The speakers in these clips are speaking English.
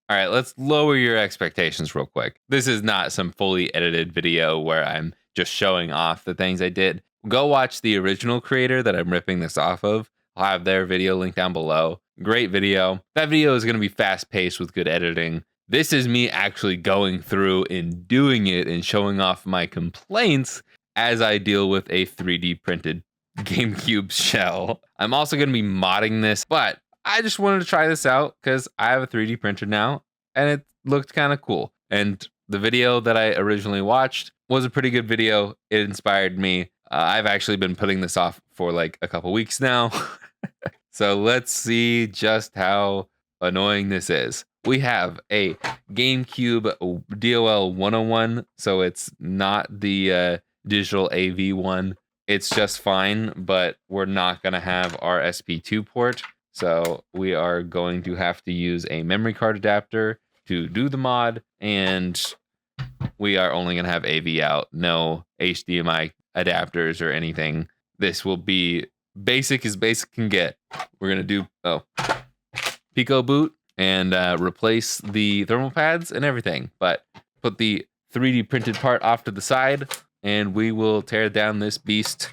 All right, let's lower your expectations real quick. This is not some fully edited video where I'm just showing off the things I did. Go watch the original creator that I'm ripping this off of. I'll have their video linked down below. Great video. That video is going to be fast paced with good editing. This is me actually going through and doing it and showing off my complaints as I deal with a 3D printed GameCube shell. I'm also going to be modding this, but I just wanted to try this out because I have a 3D printer now and it looked kind of cool. And the video that I originally watched was a pretty good video. It inspired me. I've actually been putting this off for like a couple weeks now. So let's see just how annoying this is. We have a GameCube DOL 101. So it's not the digital AV one. It's just fine, but we're not going to have our SP2 port. So we are going to have to use a memory card adapter to do the mod. And we are only going to have AV out, no HDMI adapters or anything. This will be basic as basic can get. We're going to do Pico boot and replace the thermal pads and everything. But put the 3D printed part off to the side. And we will tear down this beast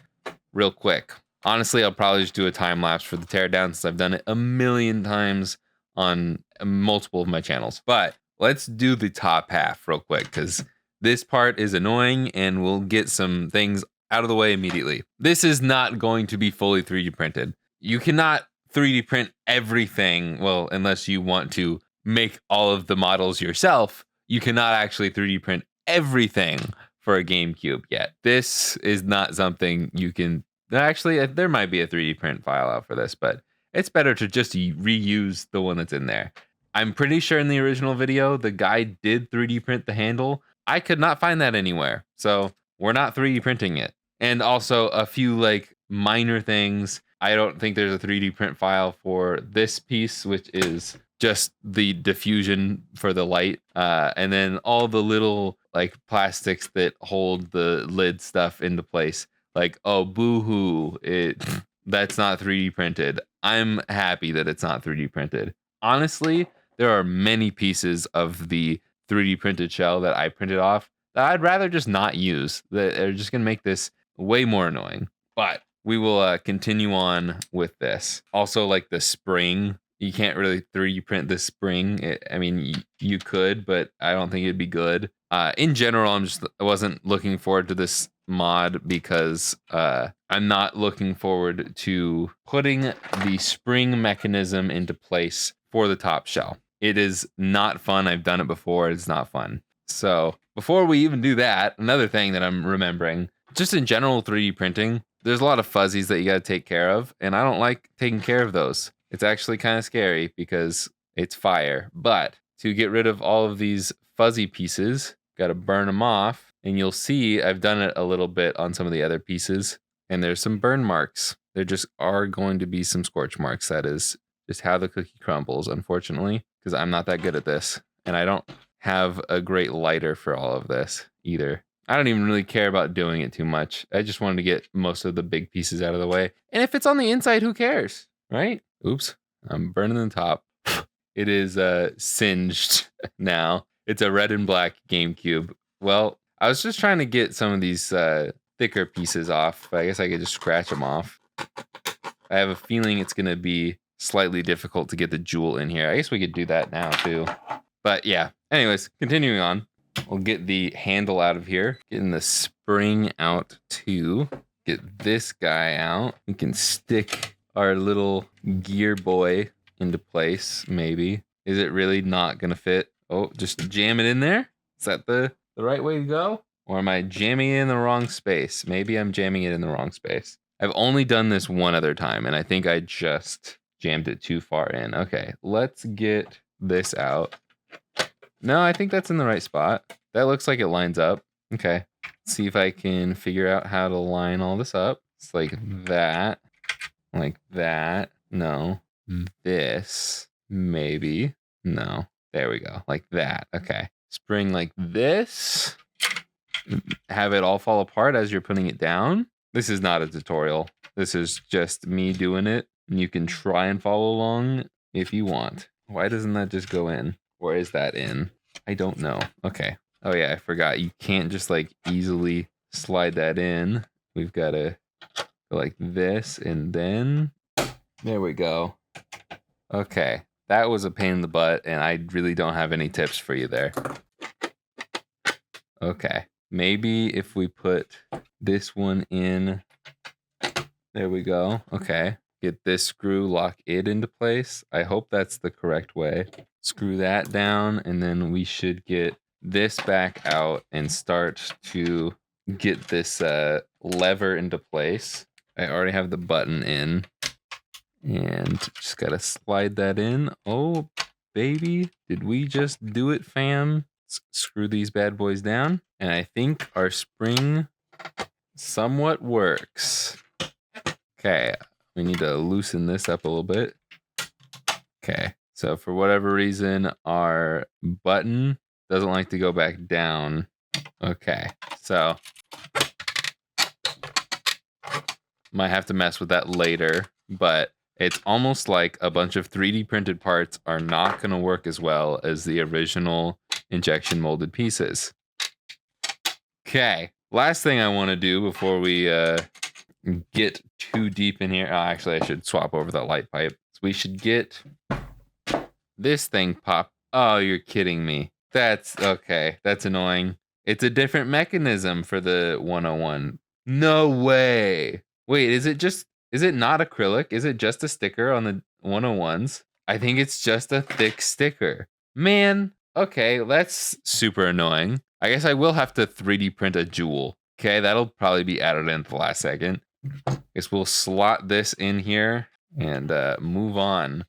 real quick. Honestly, I'll probably just do a time lapse for the teardown since I've done it a million times on multiple of my channels. But let's do the top half real quick because this part is annoying and we'll get some things out of the way immediately. This is not going to be fully 3D printed. You cannot 3D print everything, well, unless you want to make all of the models yourself. You cannot actually 3D print everything for a GameCube yet. This is not something you can... Actually, there might be a 3D print file out for this, but it's better to just reuse the one that's in there. I'm pretty sure in the original video, the guy did 3D print the handle. I could not find that anywhere. So we're not 3D printing it. And also a few like minor things. I don't think there's a 3D print file for this piece, which is just the diffusion for the light. And then all the little like plastics that hold the lid stuff into place. Like, oh, boo-hoo, that's not 3D printed. I'm happy that it's not 3D printed. Honestly, there are many pieces of the 3D printed shell that I printed off that I'd rather just not use. That are just going to make this way more annoying. But we will continue on with this. Also, like the spring, you can't really 3D print the spring. I mean, you could, but I don't think it'd be good. In general, I wasn't looking forward to this mod because I'm not looking forward to putting the spring mechanism into place for the top shell. It is not fun. I've done it before. It's not fun. So before we even do that, another thing that I'm remembering, just in general 3D printing, there's a lot of fuzzies that you got to take care of, and I don't like taking care of those. It's actually kind of scary because it's fire. But to get rid of all of these fuzzy pieces, got to burn them off. And you'll see I've done it a little bit on some of the other pieces. And there's some burn marks. There just are going to be some scorch marks. That is just how the cookie crumbles, unfortunately, because I'm not that good at this. And I don't have a great lighter for all of this either. I don't even really care about doing it too much. I just wanted to get most of the big pieces out of the way. And if it's on the inside, who cares, right? Oops, I'm burning the top. It is singed now. It's a red and black GameCube. Well, I was just trying to get some of these thicker pieces off, but I guess I could just scratch them off. I have a feeling it's going to be slightly difficult to get the jewel in here. I guess we could do that now too. But yeah, anyways, continuing on. We'll get the handle out of here. Getting the spring out too. Get this guy out. We can stick our little gear boy into place, maybe. Is it really not going to fit? Oh, just jam it in there? Is that the right way to go? Or am I jamming it in the wrong space? Maybe I'm jamming it in the wrong space. I've only done this one other time, and I think I just jammed it too far in. Okay, let's get this out. No, I think that's in the right spot. That looks like it lines up. Okay, let's see if I can figure out how to line all this up. It's like that. Like that. No. This. Maybe. No. There we go. Like that. Okay. Spring like this. Have it all fall apart as you're putting it down. This is not a tutorial. This is just me doing it. And you can try and follow along if you want. Why doesn't that just go in? Or is that in? I don't know. Okay. Oh yeah, I forgot. You can't just like easily slide that in. We've got to go like this and then there we go. Okay. That was a pain in the butt and I really don't have any tips for you there. Okay. Maybe if we put this one in. There we go. Okay. Get this screw, lock it into place. I hope that's the correct way. Screw that down, and then we should get this back out and start to get this lever into place. I already have the button in, and just gotta slide that in. Oh, baby, did we just do it, fam? Screw these bad boys down, and I think our spring somewhat works. Okay, we need to loosen this up a little bit. Okay, so for whatever reason, our button doesn't like to go back down. Okay, so might have to mess with that later, but it's almost like a bunch of 3D printed parts are not going to work as well as the original injection molded pieces. Okay, last thing I want to do before we get too deep in here. Oh, actually, I should swap over that light pipe. So we should get this thing pop. Oh, you're kidding me. That's okay. That's annoying. It's a different mechanism for the 101. No way. Wait, is it not acrylic? Is it just a sticker on the 101s? I think it's just a thick sticker. Man, okay, that's super annoying. I guess I will have to 3D print a jewel. Okay, that'll probably be added in at the last second. Guess we'll slot this in here and move on.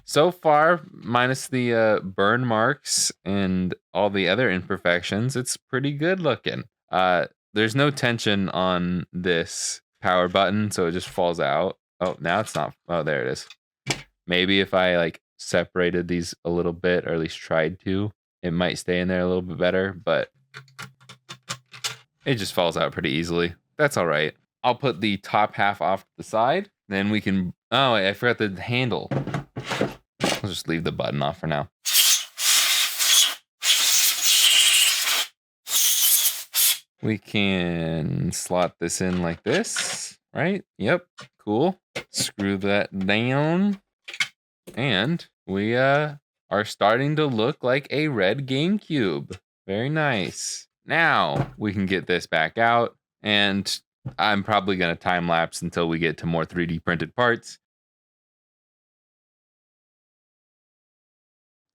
So far, minus the burn marks and all the other imperfections, it's pretty good looking. There's no tension on this power button, so it just falls out. Oh, now it's not. Oh, there it is. Maybe if I like separated these a little bit, or at least tried to, it might stay in there a little bit better, but it just falls out pretty easily. That's all right. I'll put the top half off to the side. Then we can... Oh, I forgot the handle. I'll just leave the button off for now. We can slot this in like this, right? Yep, cool. Screw that down. And we are starting to look like a red GameCube. Very nice. Now we can get this back out, and I'm probably going to time lapse until we get to more 3D printed parts.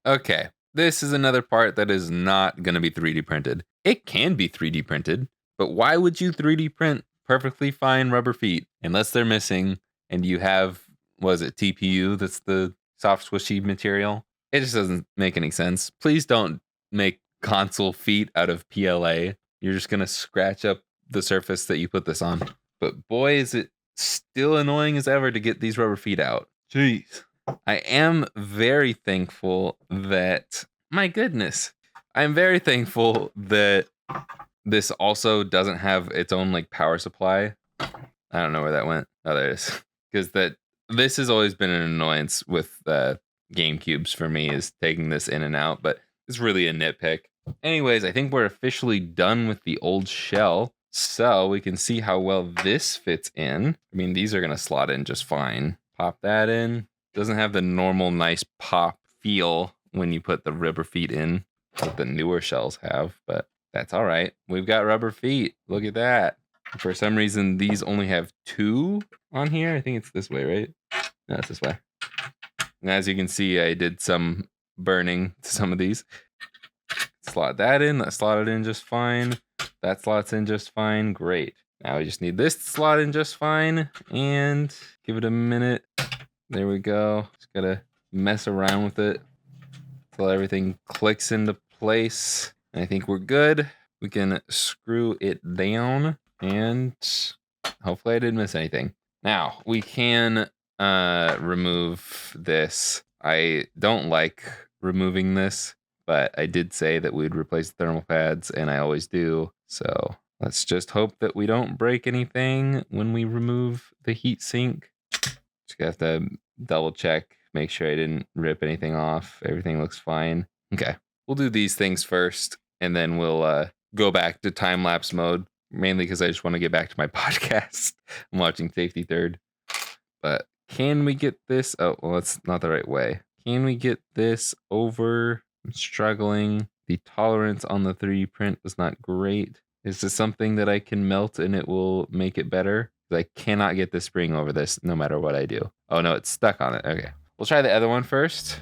Okay, this is another part that is not going to be 3D printed. It can be 3D printed, but why would you 3D print perfectly fine rubber feet unless they're missing and you have, was it TPU that's the soft squishy material? It just doesn't make any sense. Please don't make console feet out of PLA. You're just going to scratch up the surface that you put this on. But boy, is it still annoying as ever to get these rubber feet out. Jeez. I am very thankful that, my goodness, I'm very thankful that this also doesn't have its own like power supply. I don't know where that went. Oh, there it is. Because this has always been an annoyance with GameCubes for me, is taking this in and out, but it's really a nitpick. Anyways, I think we're officially done with the old shell, so we can see how well this fits in. I mean, these are going to slot in just fine. Pop that in. Doesn't have the normal nice pop feel when you put the rubber feet in that the newer shells have, but that's all right. We've got rubber feet. Look at that. For some reason, these only have 2 on here. I think it's this way, right? No, it's this way. And as you can see, I did some burning to some of these. Slot that in. That slotted in just fine. That slots in just fine. Great. Now we just need this to slot in just fine. And give it a minute. There we go. Just gotta mess around with it until everything clicks into place. And I think we're good. We can screw it down, and hopefully I didn't miss anything. Now we can remove this. I don't like removing this, but I did say that we'd replace the thermal pads, and I always do. So let's just hope that we don't break anything when we remove the heat sink. Just have to double check, make sure I didn't rip anything off. Everything looks fine. Okay, we'll do these things first, and then we'll go back to time-lapse mode, mainly because I just want to get back to my podcast. I'm watching Safety Third. But can we get this? Oh, well, it's not the right way. Can we get this over? I'm struggling. The tolerance on the 3D print was not great. Is this something that I can melt and it will make it better? I cannot get the spring over this no matter what I do. Oh no, it's stuck on it. Okay. We'll try the other one first.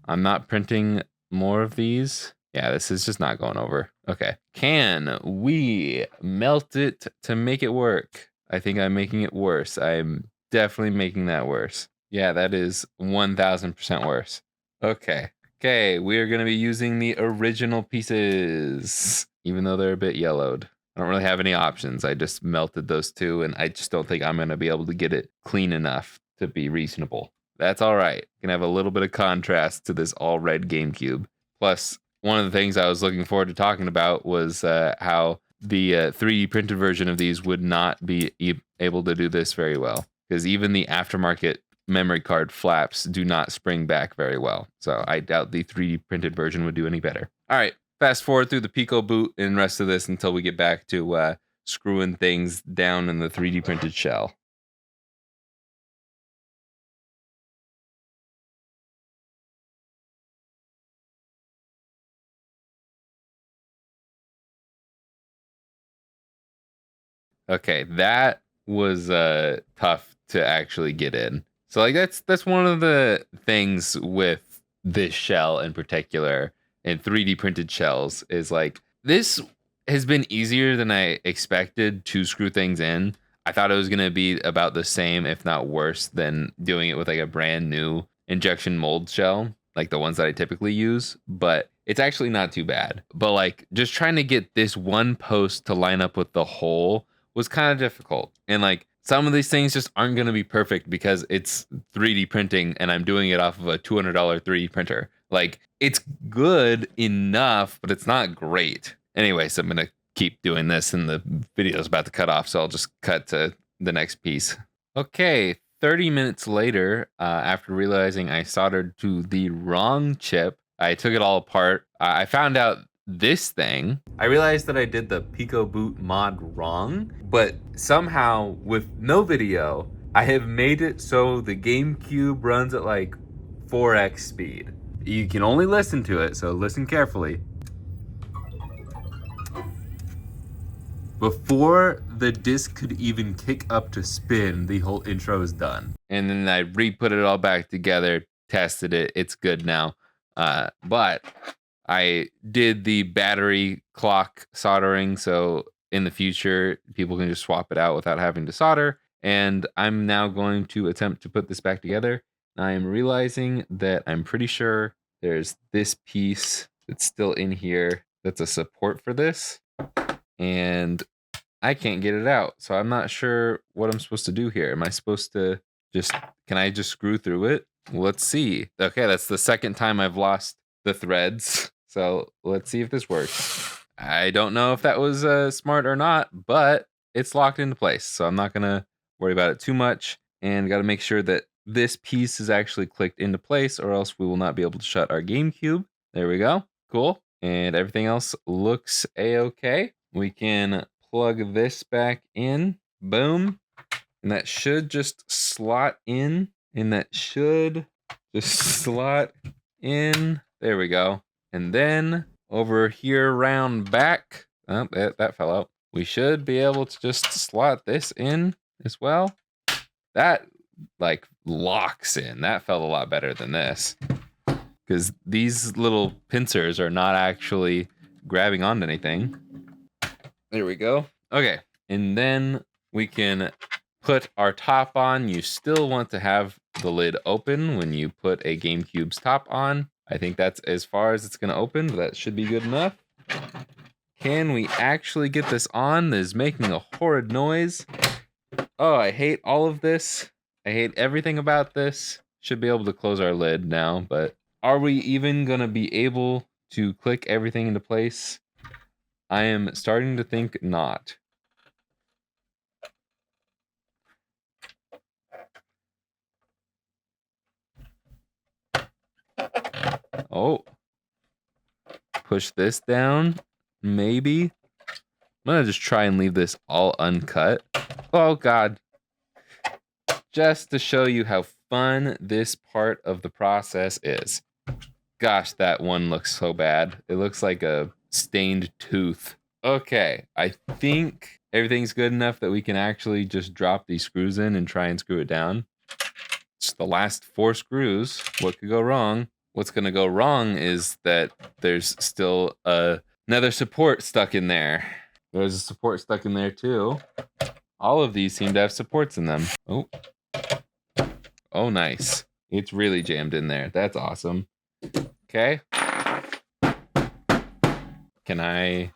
I'm not printing more of these. Yeah, this is just not going over. Okay. Can we melt it to make it work? I think I'm making it worse. I'm definitely making that worse. Yeah, that is 1000% worse. Okay. Okay, we are going to be using the original pieces, even though they're a bit yellowed. I don't really have any options. I just melted those two, and I just don't think I'm going to be able to get it clean enough to be reasonable. That's all right. You can have a little bit of contrast to this all red GameCube. Plus, one of the things I was looking forward to talking about was how the 3D printed version of these would not be able to do this very well, because even the aftermarket memory card flaps do not spring back very well. So I doubt the 3D printed version would do any better. All right, fast forward through the Pico boot and rest of this until we get back to screwing things down in the 3D printed shell. Okay, that was tough to actually get in. So like that's one of the things with this shell in particular and 3D printed shells is like this has been easier than I expected to screw things in. I thought it was going to be about the same if not worse than doing it with like a brand new injection mold shell, like the ones that I typically use, but it's actually not too bad. But like just trying to get this one post to line up with the hole was kind of difficult. And like some of these things just aren't going to be perfect because it's 3D printing and I'm doing it off of a $200 3D printer. Like it's good enough, but it's not great. Anyways, I'm going to keep doing this and the video's about to cut off. So I'll just cut to the next piece. Okay, 30 minutes later, after realizing I soldered to the wrong chip, I took it all apart. I found out this thing. I realized that I did the Pico Boot mod wrong, but somehow with no video, I have made it so the GameCube runs at like 4x speed. You can only listen to it, so listen carefully. Before the disc could even kick up to spin, the whole intro is done. And then I re-put it all back together, tested it. It's good now. But I did the battery clock soldering, so in the future, people can just swap it out without having to solder. And I'm now going to attempt to put this back together. I am realizing that I'm pretty sure there's this piece that's still in here that's a support for this. And I can't get it out. So I'm not sure what I'm supposed to do here. Am I supposed to can I just screw through it? Let's see. Okay, that's the second time I've lost the threads. So let's see if this works. I don't know if that was smart or not, but it's locked into place. So I'm not going to worry about it too much. And got to make sure that this piece is actually clicked into place or else we will not be able to shut our GameCube. There we go. Cool. And everything else looks a-okay. We can plug this back in. Boom. And that should just slot in. And that should just slot in. There we go. And then over here round back. Oh, that fell out. We should be able to just slot this in as well. That like locks in. That felt a lot better than this. Because these little pincers are not actually grabbing onto anything. There we go. Okay. And then we can put our top on. You still want to have the lid open when you put a GameCube's top on. I think that's as far as it's going to open, but that should be good enough. Can we actually get this on? This is making a horrid noise. Oh, I hate all of this. I hate everything about this. Should be able to close our lid now, but are we even going to be able to click everything into place? I am starting to think not. Oh, push this down, maybe. I'm gonna just try and leave this all uncut. Oh God. Just to show you how fun this part of the process is. Gosh, that one looks so bad. It looks like a stained tooth. Okay, I think everything's good enough that we can actually just drop these screws in and try and screw it down. It's the last 4 screws. What could go wrong? What's gonna go wrong is that there's still another support stuck in there. There's a support stuck in there too. All of these seem to have supports in them. Oh, nice. It's really jammed in there. That's awesome. Okay. Can I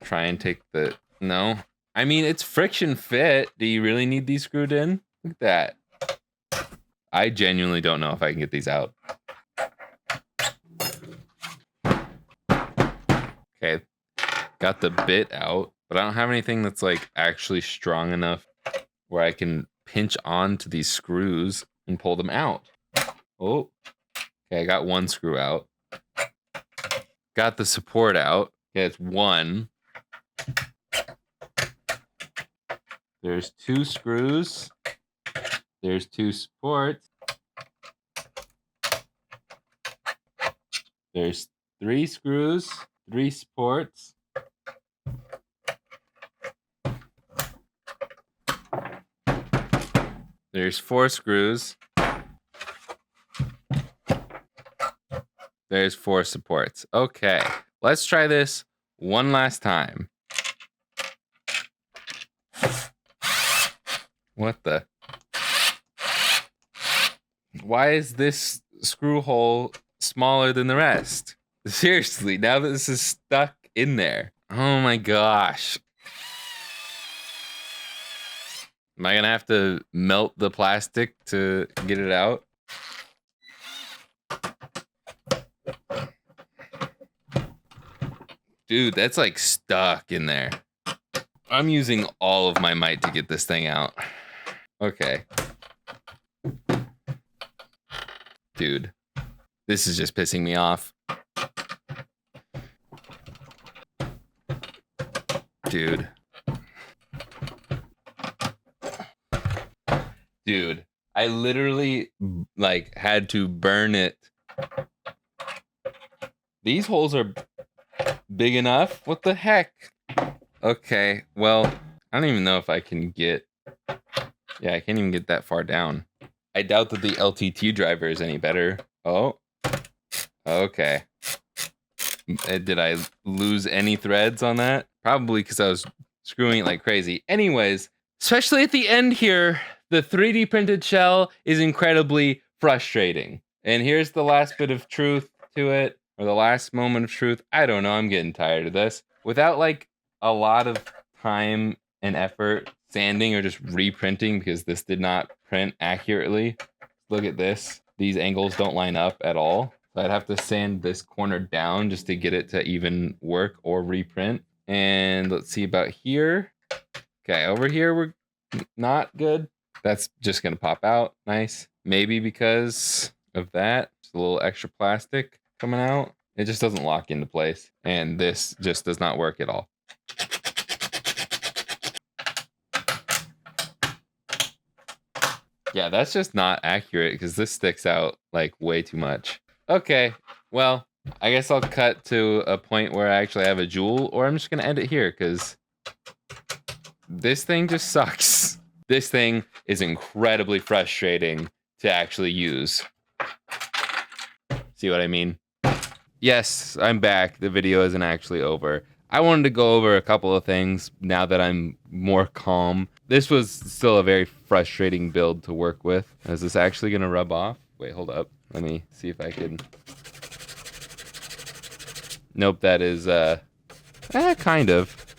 try and take the... No. I mean, it's friction fit. Do you really need these screwed in? Look at that. I genuinely don't know if I can get these out. Okay. Got the bit out, but I don't have anything that's like actually strong enough where I can pinch onto these screws and pull them out. Oh, okay, I got one screw out. Got the support out. Okay, it's one. There's 2 screws. There's 2 supports. There's 3 screws, 3 supports. There's 4 screws. There's 4 supports. Okay, let's try this one last time. What the? Why is this screw hole smaller than the rest? Seriously, now that this is stuck in there. Oh my gosh. Am I gonna have to melt the plastic to get it out? Dude, that's like stuck in there. I'm using all of my might to get this thing out. Okay. Dude, this is just pissing me off. Dude. Dude, I literally like had to burn it. These holes are big enough. What the heck? Okay, well, I don't even know if I can get... Yeah, I can't even get that far down. I doubt that the LTT driver is any better. Oh. Okay. Did I lose any threads on that? Probably because I was screwing it like crazy. Anyways, especially at the end here, the 3D printed shell is incredibly frustrating. And here's the last bit of truth to it, or the last moment of truth. I don't know, I'm getting tired of this. Without like a lot of time and effort sanding or just reprinting, because this did not print accurately. Look at this. These angles don't line up at all. So I'd have to sand this corner down just to get it to even work or reprint. And let's see about here. Okay, over here we're not good. That's just gonna pop out. Nice. Maybe because of that, just a little extra plastic coming out. It just doesn't lock into place. And this just does not work at all. Yeah, that's just not accurate because this sticks out like way too much. Okay, well, I guess I'll cut to a point where I actually have a jewel, or I'm just gonna end it here because this thing just sucks. This thing is incredibly frustrating to actually use. See what I mean? Yes, I'm back. The video isn't actually over. I wanted to go over a couple of things now that I'm more calm. This was still a very frustrating build to work with. Is this actually gonna rub off? Wait, hold up. Let me see if I can. Nope, that is, kind of.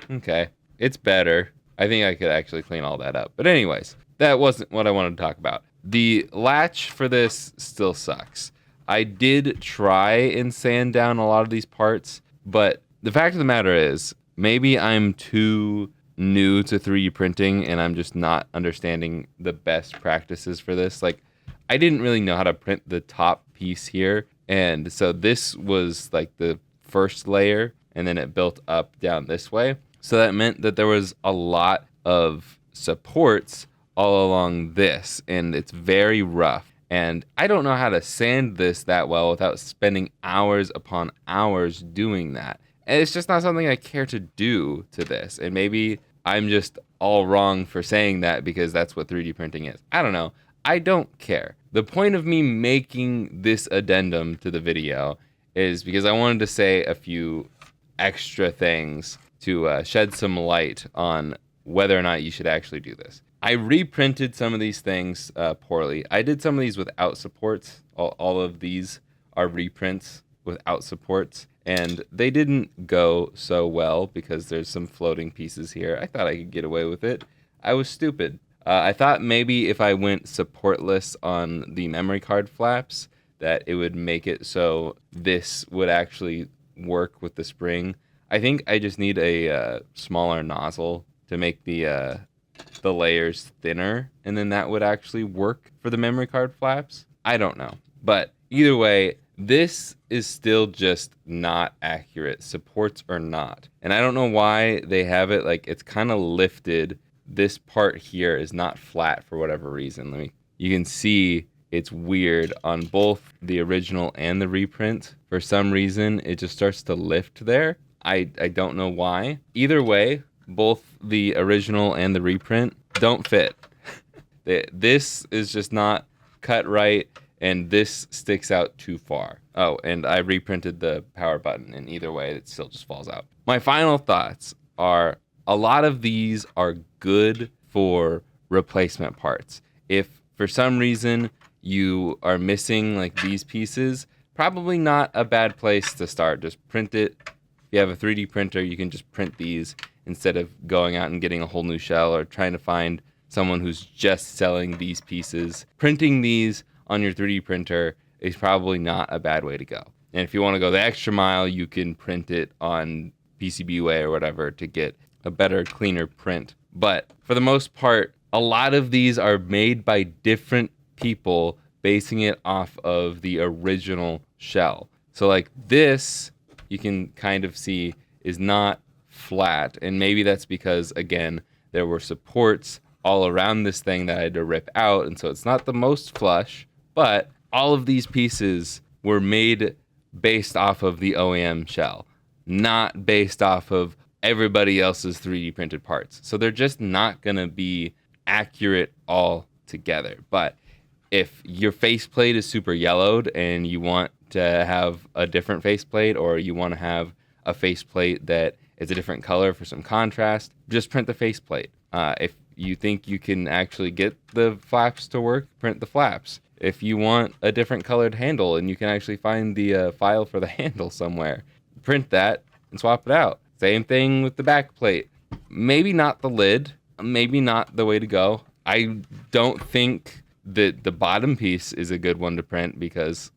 Okay, it's better. I think I could actually clean all that up. But anyways, that wasn't what I wanted to talk about. The latch for this still sucks. I did try and sand down a lot of these parts, but the fact of the matter is, maybe I'm too new to 3D printing and I'm just not understanding the best practices for this. Like, I didn't really know how to print the top piece here. And so this was like the first layer and then it built up down this way. So that meant that there was a lot of supports all along this, and it's very rough. And I don't know how to sand this that well without spending hours upon hours doing that. And it's just not something I care to do to this. And maybe I'm just all wrong for saying that because that's what 3D printing is. I don't know. I don't care. The point of me making this addendum to the video is because I wanted to say a few extra things to shed some light on whether or not you should actually do this. I reprinted some of these things poorly. I did some of these without supports. All of these are reprints without supports, and they didn't go so well because there's some floating pieces here. I thought I could get away with it. I was stupid. I thought maybe if I went supportless on the memory card flaps, that it would make it so this would actually work with the spring. I think I just need a smaller nozzle to make the layers thinner, and then that would actually work for the memory card flaps. I don't know. But either way, this is still just not accurate, supports or not. And I don't know why they have it like it's kind of lifted. This part here is not flat for whatever reason. You can see it's weird on both the original and the reprint. For some reason, it just starts to lift there. I don't know why. Either way, both the original and the reprint don't fit. This is just not cut right, and this sticks out too far. Oh, and I reprinted the power button, and either way, it still just falls out. My final thoughts are a lot of these are good for replacement parts. If for some reason you are missing like these pieces, probably not a bad place to start. Just print it. If you have a 3D printer, you can just print these instead of going out and getting a whole new shell or trying to find someone who's just selling these pieces. Printing these on your 3D printer is probably not a bad way to go. And if you want to go the extra mile, you can print it on PCBWay or whatever to get a better, cleaner print. But for the most part, a lot of these are made by different people basing it off of the original shell. So like this, you can kind of see is not flat, and maybe that's because again there were supports all around this thing that I had to rip out, and so it's not the most flush. But all of these pieces were made based off of the OEM shell, not based off of everybody else's 3D printed parts. So they're just not gonna be accurate all together. But if your faceplate is super yellowed and you want to have a different faceplate, or you want to have a faceplate that is a different color for some contrast, just print the faceplate. If you think you can actually get the flaps to work, print the flaps. If you want a different colored handle and you can actually find the file for the handle somewhere, print that and swap it out. Same thing with the back plate. Maybe not the lid, maybe not the way to go. I don't think that the bottom piece is a good one to print because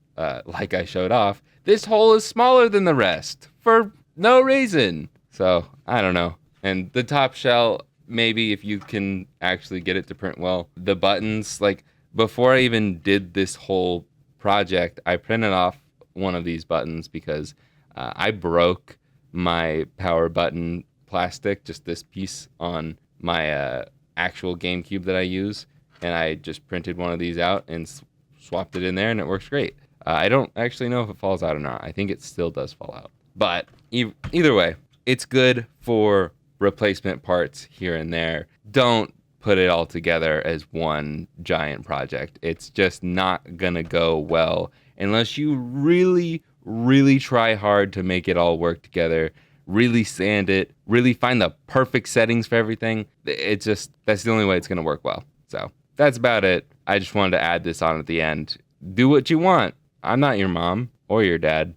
like I showed off, this hole is smaller than the rest for no reason. So I don't know. And the top shell, maybe if you can actually get it to print well. The buttons, like before I even did this whole project, I printed off one of these buttons because I broke my power button plastic, just this piece on my actual GameCube that I use. And I just printed one of these out and swapped it in there, and it works great. I don't actually know if it falls out or not. I think it still does fall out. But either way, it's good for replacement parts here and there. Don't put it all together as one giant project. It's just not going to go well unless you really, really try hard to make it all work together, really sand it, really find the perfect settings for everything. It's just, that's the only way it's going to work well. So that's about it. I just wanted to add this on at the end. Do what you want. I'm not your mom or your dad.